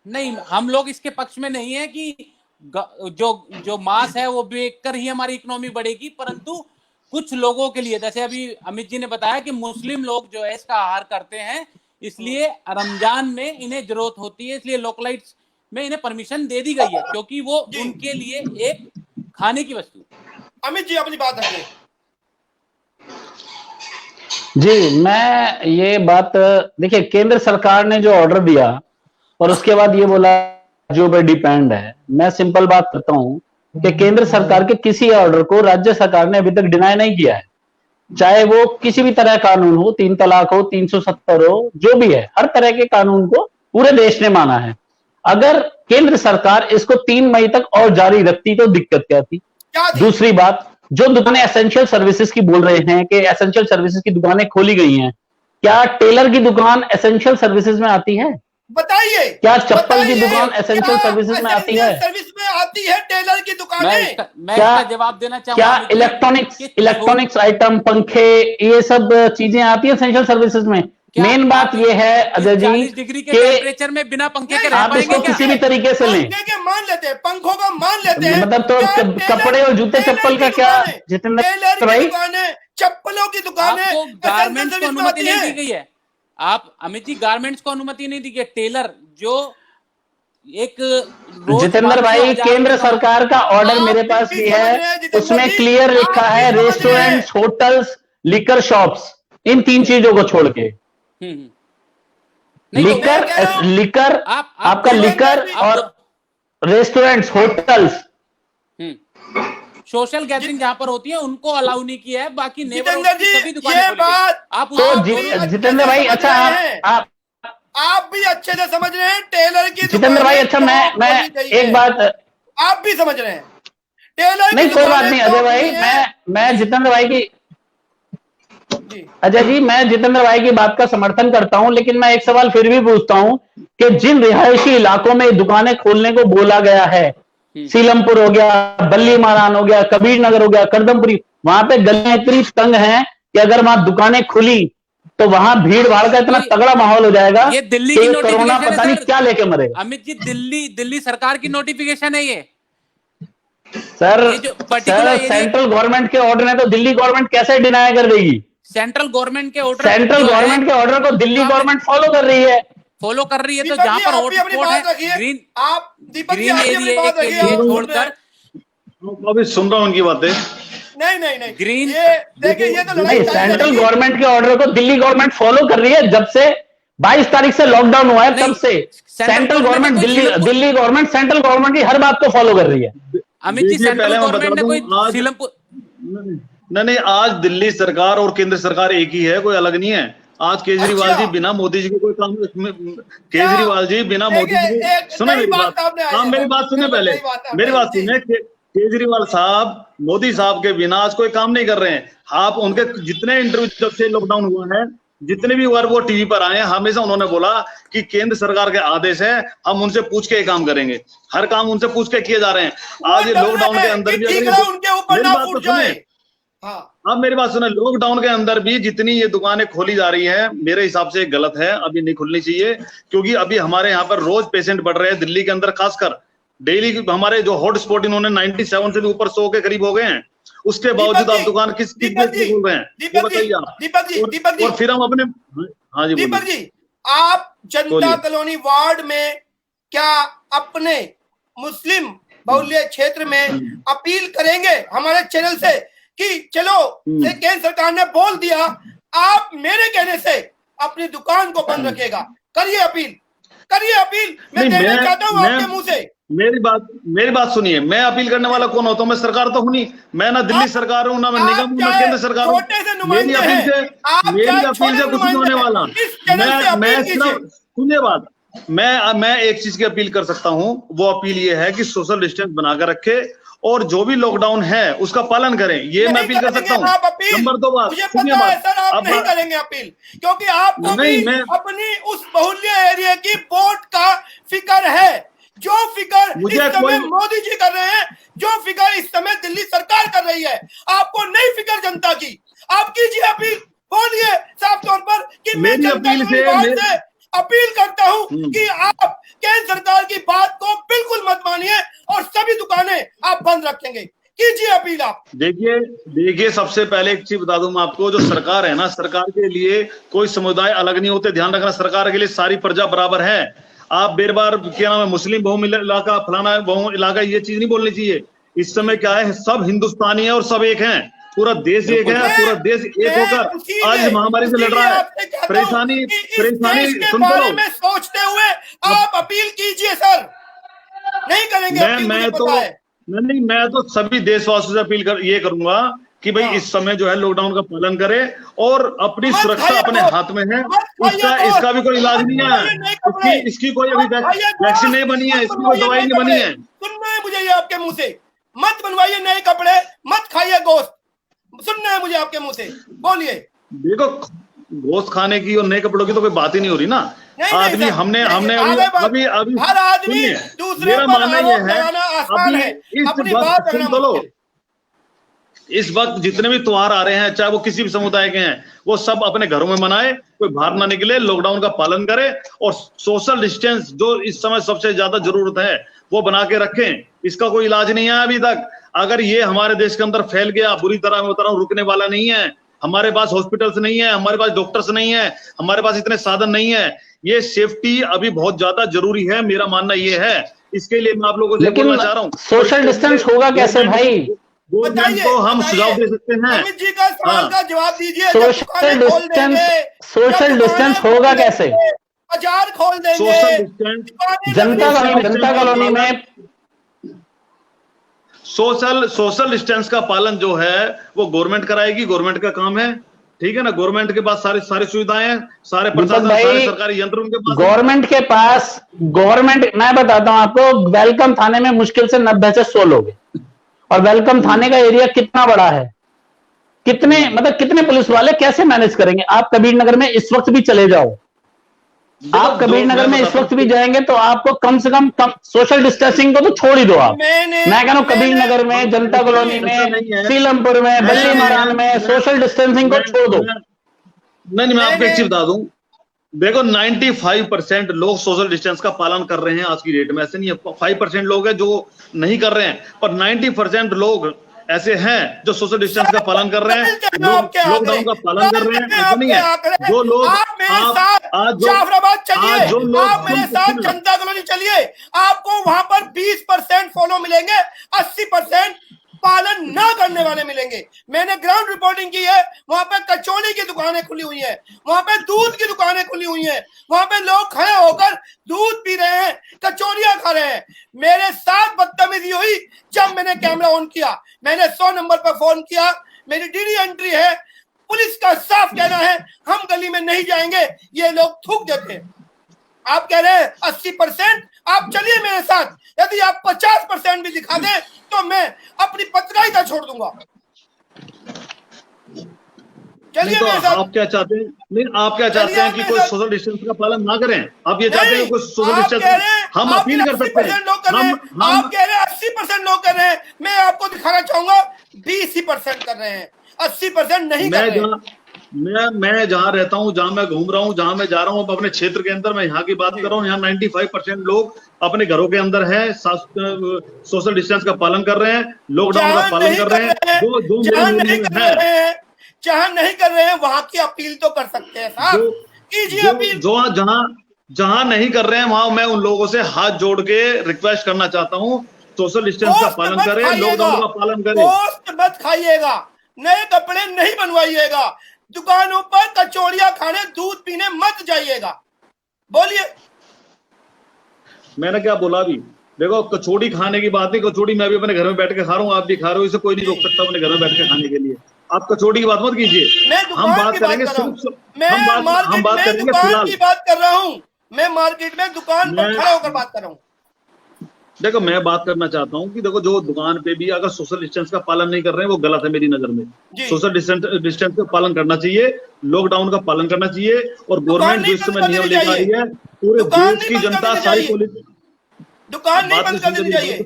S2: नहीं, हम लोग इसके पक्ष में नहीं है कि जो मांस है वो बेचकर ही हमारी इकोनॉमी बढ़ेगी, परंतु कुछ लोगों के लिए, जैसे अभी अमित जी ने बताया कि मुस्लिम लोग जो है इसका आहार करते हैं, इसलिए रमजान में इन्हें जरूरत होती है, इसलिए लोकलाइट्स में इन्हें परमिशन दे दी गई है, क्योंकि वो उनके लिए एक खाने की वस्तु।
S1: अमित जी अपनी बात रखिए।
S3: जी, मैं ये बात, देखिए केंद्र सरकार ने जो ऑर्डर दिया और उसके बाद ये बोला जो पे डिपेंड है, मैं सिंपल बात करता हूं कि केंद्र सरकार के किसी ऑर्डर को राज्य सरकार ने अभी तक डिनाई नहीं किया है, चाहे वो किसी भी तरह कानून हो, 3 तलाक हो, 370 हो, जो भी है, हर तरह के कानून को पूरे देश ने माना है। अगर केंद्र सरकार इसको 3 मई तक और जारी रखती तो दिक्कत क्या थी? दूसरी बात, जो दुकानें एसेंशियल सर्विसेज की बोल रहे हैं कि एसेंशियल सर्विसेज की दुकानें खोली गई हैं, क्या टेलर की दुकान एसेंशियल सर्विसेज में आती है?
S1: बताइए।
S3: क्या चप्पल की दुकान एसेंशियल सर्विसेज में आती है?
S1: सर्विस में आती है टेलर की दुकानें?
S2: मैं इसका जवाब देना चाहूंगा।
S3: क्या इलेक्ट्रॉनिक्स आइटम, पंखे, ये सब चीजें आती है एसेंशियल सर्विसेज में? मेन बात ये है अजय जी,
S2: 40 डिग्री के टेम्परेचर में बिना पंखे के रह
S3: आप इसको किसी भी तरीके से लें,
S1: पंखे के मान लेते हैं, पंखों का मान लेते हैं,
S3: मतलब तो कपड़े और जूते चप्पल का क्या? जितने
S1: चप्पलों की दुकानें
S2: गारमेंट्स को अनुमति नहीं दी गई है। आप अमित जी, गारमेंट्स को अनुमति नहीं दी गई। टेलर जो एक
S3: जितेंद्र भाई, केंद्र सरकार का ऑर्डर मेरे पास भी है, उसमें क्लियर लिखा है रेस्टोरेंट्स, होटल्स, लिकर शॉप्स, इन 3 चीजों को छोड़ के। लिकर आपका लिकर और रेस्टोरेंट्स, होटल्स,
S2: सोशल गैदरिंग जहां पर होती है उनको अलाउ नहीं किया है, बाकी
S1: जितेंद्र जी ये बात
S2: आप
S3: तो जितेंद्र भाई, अच्छा
S1: आप भी अच्छे से समझ रहे हैं टेलर की
S3: जितेंद्र भाई, अच्छा मैं एक बात,
S1: आप भी समझ रहे हैं टेलर
S3: नहीं कोई बात नहीं अजय भाई, मैं जितेंद्र भाई की अजय जी, मैं जितेंद्र भाई की बात का समर्थन करता हूं, लेकिन मैं एक सवाल फिर भी पूछता हूं कि जिन रिहायशी इलाकों में दुकानें खोलने को बोला गया है, सीलमपुर हो गया, बल्ली मारान हो गया, कबीर नगर हो गया, करदमपुरी, वहां पे गलियां इतनी तंग हैं कि अगर वहां दुकानें खुली तो वहां भीड़ भाड़ का इतना तगड़ा माहौल हो जाएगा,
S2: ये दिल्ली की
S3: कोरोना पता नहीं क्या लेके मरेगा।
S2: अमित जी, दिल्ली सरकार की नोटिफिकेशन है ये।
S3: सर सेंट्रल गवर्नमेंट के ऑर्डर है तो दिल्ली गवर्नमेंट कैसे डिनाई कर देगी?
S2: सेंट्रल गवर्नमेंट के ऑर्डर
S3: को दिल्ली गवर्नमेंट फॉलो कर रही है,
S2: तो जहां पर हॉटस्पॉट है, ग्रीन एरिया छोड़कर,
S4: अभी सुन रहा हूं उनकी बातें।
S1: नहीं
S2: ग्रीन,
S1: देखिए ये तो
S3: नहीं, सेंट्रल गवर्नमेंट के ऑर्डर को दिल्ली गवर्नमेंट फॉलो कर रही है। जब से 22 तारीख से लॉकडाउन हुआ है तब से central government Delhi government central government की हर बात को फॉलो कर रही है।
S2: अमित जी, सेंट्रल गवर्नमेंट ने कोई सीलमपुर
S4: नहीं, आज दिल्ली सरकार और केंद्र सरकार एक ही है, कोई अलग नहीं है। आज केजरीवाल
S1: अच्छा।
S4: जी बिना मोदी जी के कोई काम, केजरीवाल जी बिना मोदी जी के, सुने मेरी बात, हाँ मेरी बात सुने पहले, मेरी बात सुने। केजरीवाल साहब मोदी साहब के बिना आज कोई काम नहीं कर रहे हैं। आप उनके जितने इंटरव्यू जब से लॉकडाउन हुआ है, जितने भी बार वो टीवी पर आए हैं, हमेशा उन्होंने बोला कि केंद्र सरकार के आदेश है, हम उनसे पूछ के काम करेंगे। हर काम उनसे पूछ के किए जा रहे हैं। आज ये लॉकडाउन के अंदर भी
S1: उनके ऊपर ना फूट जाए।
S4: अब मेरी बात सुने, लॉकडाउन के अंदर भी जितनी ये दुकानें खोली जा रही है, मेरे हिसाब से गलत है, अभी नहीं खुलनी चाहिए। क्योंकि अभी हमारे यहाँ पर रोज पेशेंट बढ़ रहे हैं, दिल्ली के अंदर खासकर डेली हमारे जो हॉटस्पॉट इन्होंने 97 से भी ऊपर 100 के करीब हो गए हैं। उसके बावजूद आप दुकान किस चीज की खोल रहे हैं, ये बताइए आप।
S1: दीपक जी,
S4: और फिर हम अपने, हाँ जी
S1: दीपक जी, आप जनता कॉलोनी वार्ड में क्या अपने मुस्लिम बहुल्य क्षेत्र में अपील करेंगे हमारे चैनल से कि चलो केंद्र सरकार ने बोल दिया, आप मेरे कहने से अपनी दुकान को बंद रखिएगा, करिए अपील, करिए अपील। मैं देखना चाहता हूँ आपके मुंह से।
S4: मेरी बात सुनिए, मैं अपील करने वाला कौन होता हूँ? मैं सरकार तो हूँ नहीं, मैं ना दिल्ली सरकार हूँ, ना मैं निगम हूँ, ना केंद्र सरकार हूँ। मेरी अपील से कुछ नहीं होने वाला। मैं सिर्फ, सुनिए बात, मैं एक चीज की अपील कर सकता हूँ, वो अपील ये है कि सोशल डिस्टेंस बनाकर रखे और जो भी लॉकडाउन है उसका पालन करें, ये मैं अपील कर सकता हूँ। नंबर 2 बात,
S1: मुझे पता है सर, आप नहीं करेंगे अपील, क्योंकि आपको भी अपनी उस बहुल्य एरिया की वोट का फिक्र है। जो फिक्र इस समय मोदी जी कर रहे हैं, जो फिक्र इस समय दिल्ली सरकार कर रही है, आपको नहीं फिक्र जनता की। आप कीजिए अपील, बोलिए साफ तौर पर कि मैं जनता से अपील करता हूं कि आप केंद्र सरकार की बात को बिल्कुल मत मानिए और सभी दुकानें आप बंद रखेंगे। कीजिए अपील आप।
S4: देखिए सबसे पहले एक चीज बता दूं मैं आपको, जो सरकार है ना, सरकार के लिए कोई समुदाय अलग नहीं होते, ध्यान रखना। सरकार के लिए सारी प्रजा बराबर है। आप बेर बार क्या नाम है, मुस्लिम बहुल इलाका, फलाना बहु इलाका, ये चीज नहीं बोलनी चाहिए। इस समय क्या है, सब हिंदुस्तानी है और सब एक हैं, पूरा देश एक है, पूरा देश एक होकर आज इस महामारी से लड़ रहा है। परेशानी सुन लो,
S1: में सोचते हुए आप अपील कीजिए सर। नहीं करेंगे
S4: मैं तो सभी देशवासियों से अपील ये करूंगा कि भाई इस समय जो है लॉकडाउन का पालन करें और अपनी सुरक्षा अपने हाथ में है। इसका भी कोई इलाज नहीं है, इसकी कोई अभी वैक्सीन नहीं बनी है, इसकी कोई दवाई नहीं बनी है।
S1: सुनना है मुझे ये आपके मुंह से, मत बनवाइए नए कपड़े, मत खाइए गोश्त। सुनना है मुझे आपके मुंह से, बोलिए।
S4: देखो, गोश्त खाने की और नए कपड़ों की तो कोई बात ही नहीं हो रही ना। आदमी हमने अभी
S1: हर आदमी दूसरे पर आरोप लगाना आसान है, अपनी बात रखना।
S4: इस वक्त जितने भी त्योहार आ रहे हैं, चाहे वो किसी भी समुदाय के हैं, वो सब अपने घरों में मनाए, कोई बाहर ना निकले, लॉकडाउन का पालन करे और सोशल डिस्टेंस जो इस समय सबसे ज्यादा जरूरत है वो बना के रखें। इसका कोई इलाज नहीं है अभी तक। अगर ये हमारे देश के अंदर फैल गया, बुरी तरह मैं बता रहा हूं, रुकने वाला नहीं है। हमारे पास हॉस्पिटल्स नहीं है, हमारे पास डॉक्टर्स नहीं है, हमारे पास इतने साधन नहीं है। ये सेफ्टी अभी बहुत ज्यादा जरूरी है, मेरा मानना ये है। इसके लिए मैं आप लोगों से बोलना चाह रहा हूँ,
S3: सोशल डिस्टेंस होगा कैसे भाई?
S4: को हम सुझाव दे सकते हैं।
S1: अमित जी का सवाल का जवाब दीजिए।
S3: सोशल डिस्टेंस होगा कैसे?
S1: बाजार खोल देंगे,
S3: जनता कॉलोनी में
S4: सोशल डिस्टेंस का पालन जो है वो गवर्नमेंट कराएगी, गवर्नमेंट का काम है, ठीक है ना। गवर्नमेंट के पास सारी सुविधाएं हैं, सारे प्रशासन, सारे सरकारी यंत्र उनके पास, गवर्नमेंट मैं बताता हूं आपको, वेलकम थाने में मुश्किल से 90 से 100 लोग हैं और वेलकम थाने का एरिया कितना बड़ा है, कितने पुलिस वाले कैसे मैनेज करेंगे? आप कबीर नगर में इस वक्त भी चले जाओ, आप कबीर नगर में इस वक्त भी जाएंगे तो आपको कम से कम सोशल डिस्टेंसिंग को तो छोड़ ही दो आप। मैं कह रहा हूं कबीर नगर में, जनता कॉलोनी में, सीलमपुर में, बल्ली महारान में सोशल डिस्टेंसिंग को छोड़ दो। नहीं, मैं आपको एक चीज बता दूं, देखो 95% लोग सोशल डिस्टेंस का पालन कर रहे हैं आज की डेट में। ऐसे नहीं है 5% लोग हैं जो नहीं कर रहे हैं, पर 90% लोग ऐसे हैं जो सोशल डिस्टेंस का पालन कर रहे हैं, लॉकडाउन का पालन कर रहे हैं। ऐसा नहीं है। जो लोग
S1: जाफराबाद चलिए, आप मेरे साथ जनता कॉलोनी चलिए, आपको वहां पर 20% फॉलो मिलेंगे, 80% पालन ना करने वाले मिलेंगे। मैंने ग्राउंड रिपोर्टिंग की है, वहां पे कचौड़ी की दुकानें खुली हुई हैं, वहां पे दूध की दुकानें खुली हुई हैं, वहां पे लोग खड़े होकर दूध पी रहे हैं, कचौड़ियां खा रहे हैं। मेरे साथ बदतमीजी हुई जब मैंने कैमरा ऑन किया, मैंने 100 नंबर पर फोन किया, मेरी डीडी एंट्री है, पुलिस का साफ कहना है हम गली में नहीं जाएंगे, ये लोग थूक देते हैं। आप कह रहे हैं 80%, आप चलिए मेरे साथ, यदि आप 50% भी दिखा दें तो मैं अपनी पत्रकारिता छोड़ दूंगा। चलिए
S4: तो
S1: मेरे साथ।
S4: आप क्या चाहते हैं? नहीं, आप क्या चाहते हैं कि कोई सोशल डिस्टेंस का पालन ना करें? आप ये चाहते हैं कोई सोशल डिस्टेंस? हम अपील कर सकते हैं।
S1: आप कह रहे हैं 80% लोग कर रहे हैं, मैं आपको दिखाना चाहूंगा 20% कर रहे हैं, 80% नहीं कर रहे हैं।
S4: मैं जहां रहता हूं, जहां मैं घूम रहा हूं, जहां मैं जा रहा हूं अपने क्षेत्र के अंदर, मैं यहाँ की बात कर रहा हूँ, यहाँ 95% लोग अपने घरों के अंदर है, सोशल डिस्टेंस का पालन कर रहे हैं, लॉकडाउन का पालन कर रहे हैं। जो
S1: जहां नहीं कर रहे हैं वहां की अपील तो कर सकते हैं साहब, कीजिए अपील।
S4: जहां नहीं कर रहे हैं वहां मैं उन लोगों से हाथ जोड़ के रिक्वेस्ट करना चाहता हूं, सोशल डिस्टेंस का पालन करें, लॉकडाउन का पालन करें।
S1: पोस्ट मत खाइएगा, नए कपड़े नहीं बनवाइएगा, दुकानों पर कचौड़ियां खाने, दूध पीने मत जाइएगा। बोलिए।
S4: मैंने क्या बोला अभी? देखो, कचौड़ी खाने की बात नहीं, कचौड़ी मैं भी अपने घर में बैठ के खा रहा हूँ, आप भी खा रहे हो, इसे कोई नहीं रोक सकता अपने घर में बैठ के खाने के लिए। आप कचौड़ी की बात मत कीजिए, हम बात करेंगे हम बात करेंगे फिलहाल
S1: की बात कर रहा हूँ, मैं मार्केट में दुकान पर खड़ा होकर बात कर रहा हूँ।
S4: देखो, मैं बात करना चाहता हूँ कि देखो, जो दुकान पे भी अगर सोशल डिस्टेंस का पालन नहीं कर रहे हैं वो गलत है मेरी नजर में। सोशल डिस्टेंस का पालन करना चाहिए, लॉकडाउन का पालन करना चाहिए, और गवर्नमेंट जो इस समय नियम लेकर आई है, पूरे देश की जनता सारी
S1: दुकान नहीं बंद कर देनी चाहिए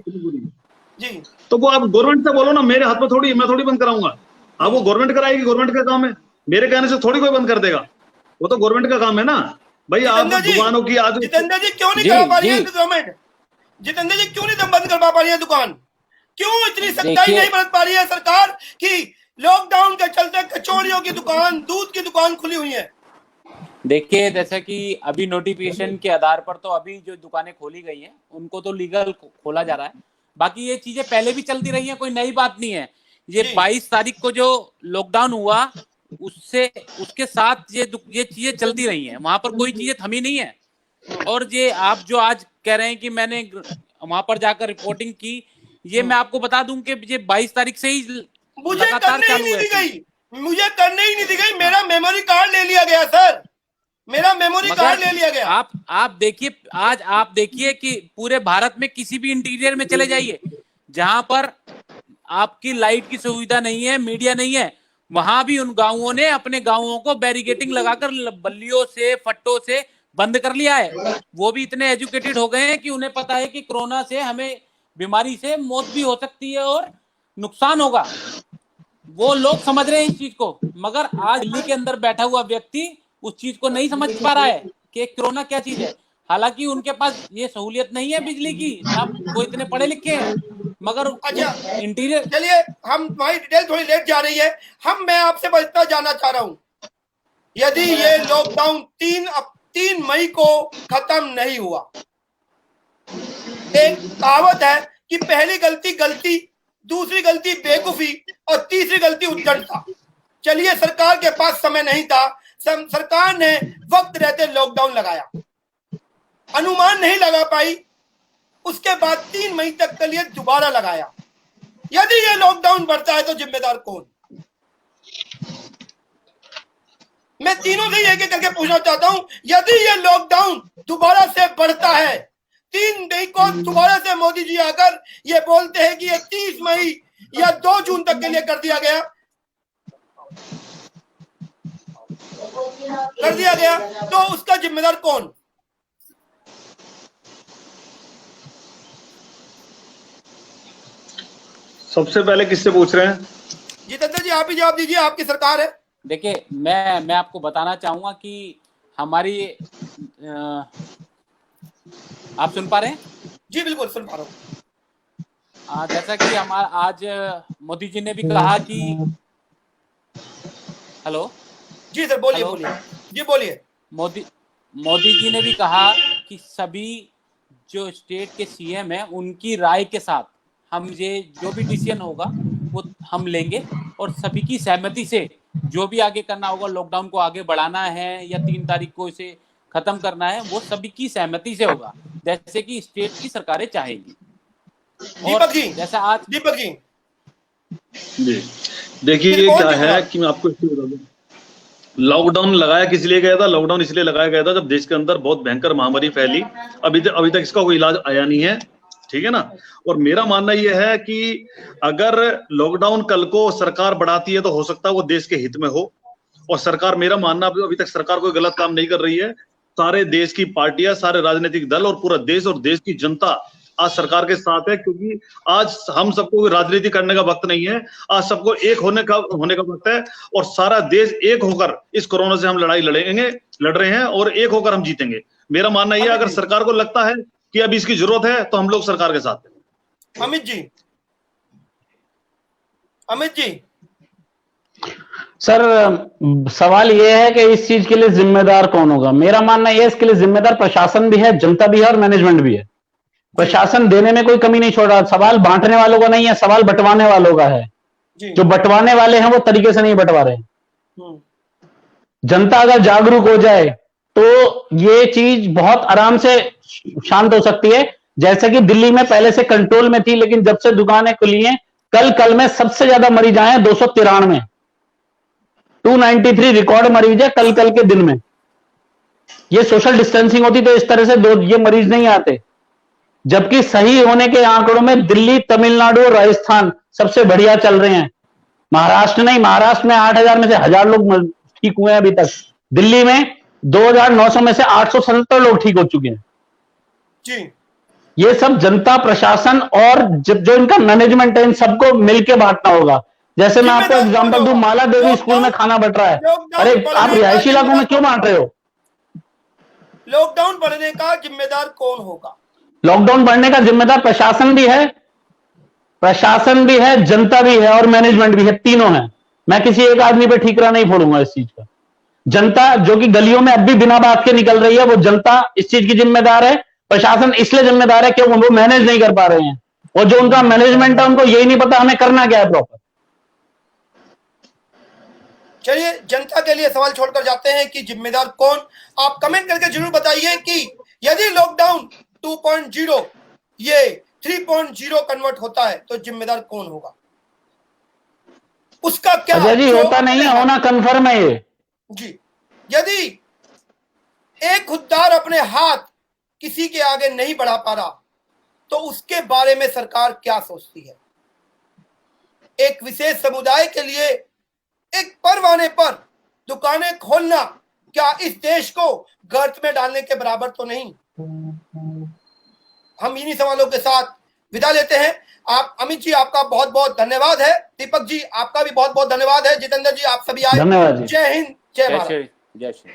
S1: जी।
S4: तो वो आप गवर्नमेंट से बोलो ना, मेरे हाथ में थोड़ी, मैं थोड़ी बंद कराऊंगा। अब वो गवर्नमेंट कराएगी, गवर्नमेंट का काम है, मेरे कहने से थोड़ी कोई बंद कर देगा, वो तो गवर्नमेंट का काम है ना भाई। आप दुकानों की आज
S1: जितेंद्र जी क्यों नहीं करा पा रही है गवर्नमेंट? जितेंद्र जी क्यों नहीं बंद कर पा रही है दुकान? क्यों इतनी सख्ताई नहीं बरत पा रही है सरकार कि लॉकडाउन के चलते कचौड़ियों की दुकान, दूध की दुकान खुली हुई है?
S2: देखिए, जैसा कि अभी नोटिफिकेशन के आधार पर तो अभी जो दुकानें खोली गई हैं उनको तो लीगल खोला जा रहा है, बाकी ये चीजें पहले भी चलती रही हैं, कोई नई बात नहीं है। ये 22 तारीख को जो लॉकडाउन हुआ उसके साथ ये चीजें चलती रही हैं, वहां पर कोई चीजें थमी नहीं है। और ये आप जो आज कह रहे हैं कि मैंने वहां पर जाकर रिपोर्टिंग की, ये मैं आपको बता दूं कि ये 22 तारीख से ही
S1: मुझे करने ही नहीं दी गई, मेरा मेमोरी कार्ड ले लिया गया सर, मेरा मेमोरी कार्ड ले लिया गया।
S2: आप देखिए, आज आप देखिए कि पूरे भारत में किसी भी इंटीरियर में चले जाइए जहां पर आपकी लाइट की सुविधा नहीं है, मीडिया नहीं है, वहां भी उन गांवों ने अपने गांवों को बैरिकेटिंग लगाकर बल्लियों से, फट्टों से बंद कर लिया है। वो भी इतने एजुकेटेड हो गए हैं कि उन्हें पता है कि कोरोना से हमें बीमारी से मौत भी हो सकती है और नुकसान होगा। वो लोग समझ रहे हैं इस चीज को, मगर आज दिल्ली के अंदर बैठा हुआ व्यक्ति उस चीज को नहीं समझ पा रहा है कि कोरोना क्या चीज है। हालांकि उनके पास ये सहूलियत नहीं है बिजली की, आप वो इतने पढ़े लिखे हैं, मगर इंटीरियर।
S1: चलिए, हम हमारी डिटेल थोड़ी लेट जा रही है, मैं आपसे बस इतना जानना चाह रहा हूं, यदि ये लॉकडाउन 3 मई को खत्म नहीं हुआ, एक कहावत है कि पहली गलती, दूसरी गलती बेवकूफी और तीसरी गलती उद्दंडता। चलिए, सरकार के पास समय नहीं था, सरकार ने वक्त रहते लॉकडाउन लगाया, अनुमान नहीं लगा पाई, उसके बाद 3 मई तक के लिए दोबारा लगाया। यदि ये लॉकडाउन बढ़ता है तो जिम्मेदार कौन? मैं तीनों से एक एक करके पूछना चाहता हूं, यदि ये लॉकडाउन दोबारा से बढ़ता है, 3 मई को दोबारा से मोदी जी आकर ये बोलते हैं कि ये 30 मई या 2 जून तक के लिए कर दिया गया, तो उसका जिम्मेदार कौन?
S4: सबसे पहले किससे पूछ रहे हैं?
S1: जितेंद्र जी आप ही जवाब दीजिए, आपकी सरकार है।
S2: देखिए, मैं आपको बताना चाहूंगा कि हमारी आप सुन पा रहे हैं?
S1: जी बिल्कुल सुन पा रहा हूँ।
S2: जैसा कि हमारा आज मोदी जी ने भी कहा कि हेलो
S1: जी सर, बोलिए।
S2: मोदी जी ने भी कहा कि सभी जो स्टेट के सीएम हैं उनकी राय के साथ हम ये जो भी डिसीजन होगा वो हम लेंगे, और सभी की सहमति से जो भी आगे करना होगा, लॉकडाउन को आगे बढ़ाना है या 3 तारीख को इसे खत्म करना है, वो सभी की सहमति से होगा, जैसे कि स्टेट की सरकारें चाहेंगी।
S1: दीपक जी,
S2: जैसा आज
S1: दीपक जी
S4: देखिए
S1: फिर कौन
S4: क्या
S1: जिम्मेदार?
S4: है कि मैं आपको इसलिए बता दूं, लॉकडाउन लगाया किस लिए गया था? लॉकडाउन इसलिए लगाया गया था जब देश के अंदर बहुत भयंकर महामारी फैली। अभी तक इसका कोई इलाज आया नहीं है, ठीक है ना। और मेरा मानना यह है कि अगर लॉकडाउन कल को सरकार बढ़ाती है तो हो सकता है वो देश के हित में हो। और सरकार, मेरा मानना अभी तक सरकार कोई गलत काम नहीं कर रही है। सारे देश की पार्टियां, सारे राजनीतिक दल और पूरा देश और देश की जनता आज सरकार के साथ है, क्योंकि आज हम सबको राजनीति करने का वक्त नहीं है। आज सबको एक होने का वक्त है और सारा देश एक होकर इस कोरोना से हम लड़ रहे हैं और एक होकर हम जीतेंगे। मेरा मानना यह है, अगर सरकार को लगता है कि अब इसकी जरूरत है तो हम लोग सरकार के साथ हैं।
S1: अमित जी
S3: सर, सवाल यह है कि इस चीज के लिए जिम्मेदार कौन होगा? मेरा मानना यह है इसके लिए जिम्मेदार प्रशासन भी है, जनता भी है और मैनेजमेंट भी है। प्रशासन देने में कोई कमी नहीं छोड़ रहा। सवाल बांटने वालों का नहीं है, सवाल बंटवाने वालों का है। जो बंटवाने वाले हैं वो तरीके से नहीं बंटवा रहे। जनता अगर जागरूक हो जाए तो ये चीज बहुत आराम से शांत हो सकती है। जैसे कि दिल्ली में पहले से कंट्रोल में थी, लेकिन जब से दुकानें खुली हैं, कल में सबसे ज्यादा मरीज आए हैं 293, 293 रिकॉर्ड मरीज है कल के दिन में। ये सोशल डिस्टेंसिंग होती तो इस तरह से ये मरीज नहीं आते। जबकि सही होने के आंकड़ों में दिल्ली, तमिलनाडु और राजस्थान सबसे बढ़िया चल रहे हैं। महाराष्ट्र नहीं, महाराष्ट्र में 8,000 में से 1,000 लोग ठीक हुए हैं अभी तक। दिल्ली में 2,900 में से 877 लोग ठीक हो चुके हैं
S1: जी।
S3: ये सब जनता, प्रशासन और जो इनका मैनेजमेंट है, इन सबको मिलकर बांटना होगा। जैसे मैं आपको एग्जांपल दूं, माला देवी स्कूल में खाना बंट रहा है। अरे आप रिहायशी इलाकों में क्यों बांट रहे हो?
S1: लॉकडाउन बढ़ने का जिम्मेदार कौन होगा?
S3: लॉकडाउन बढ़ने का जिम्मेदार प्रशासन भी है, जनता भी है और मैनेजमेंट भी है, तीनों है। मैं किसी एक आदमी पे ठीकरा नहीं फोड़ूंगा इस चीज का। जनता जो कि गलियों में अब भी बिना बात के निकल रही है, वो जनता इस चीज की जिम्मेदार है। प्रशासन इसलिए जिम्मेदार है कि वो मैनेज नहीं कर पा रहे हैं, और जो उनका मैनेजमेंट है उनको यही नहीं पता हमें करना क्या है प्रॉपर।
S1: चलिए, जनता के लिए सवाल छोड़कर जाते हैं कि जिम्मेदार कौन। आप कमेंट करके जरूर बताइए कि यदि लॉकडाउन 2.0 ये 3.0 कन्वर्ट होता है तो जिम्मेदार कौन होगा, उसका क्या?
S3: अजय जी, होता नहीं है, होना कन्फर्म है ये
S1: जी। यदि एक खुददार अपने हाथ किसी के आगे नहीं बढ़ा पा रहा तो उसके बारे में सरकार क्या सोचती है? एक विशेष समुदाय के लिए एक पर्व आने पर दुकानें खोलना क्या इस देश को गर्त में डालने के बराबर तो नहीं? हम इन्हीं सवालों के साथ विदा लेते हैं। आप अमित जी, आपका बहुत बहुत धन्यवाद है। दीपक जी, आपका भी बहुत बहुत धन्यवाद है। जितेंद्र जी, आप सभी आए।
S3: धन्यवाद जी।
S1: जय हिंद, जय भारत।
S2: जय श्री